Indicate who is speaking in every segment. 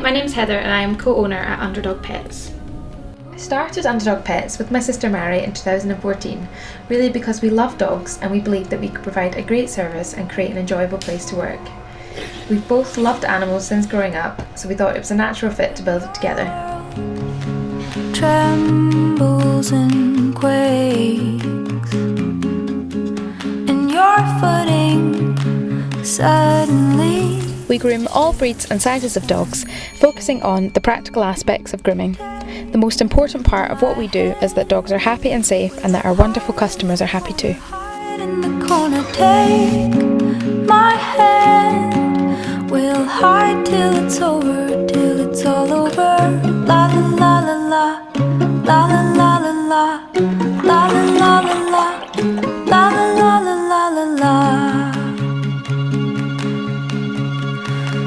Speaker 1: My name's Heather and I am co-owner at Underdog Pets. I started Underdog Pets with my sister Mhairi in 2014, really because we love dogs and we believed that we could provide a great service and create an enjoyable place to work. We've both loved animals since growing up, so we thought it was a natural fit to build it together.
Speaker 2: Trembles and quakes in your footing suddenly.
Speaker 3: We groom all breeds and sizes of dogs, focusing on the practical aspects of grooming. The most important part of what we do is that dogs are happy and safe, and that our wonderful customers are happy too.
Speaker 2: Hide in the corner, take my hand. We'll hide till it's over, till it's all over. La la la la la, la la la la la, la la la la la, la la la la la la.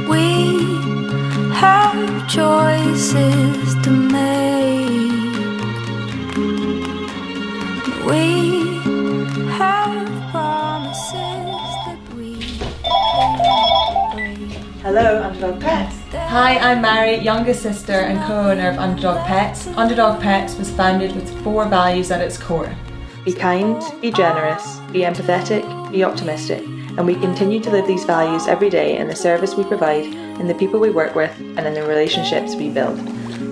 Speaker 2: We have choices to make. We have promises that we can't break.
Speaker 4: Hello, Underdog Pets. Hi, I'm Mhairi, youngest sister and co-owner of Underdog Pets. Underdog Pets was founded with 4 values at its core. Be kind, be generous, be empathetic, be optimistic. And we continue to live these values every day in the service we provide, in the people we work with, and in the relationships we build.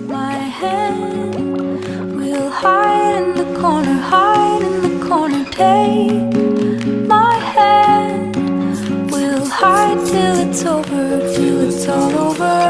Speaker 2: My hand will hide in the corner, hide in the corner. Take my hand, we'll hide till it's over, till it's all over.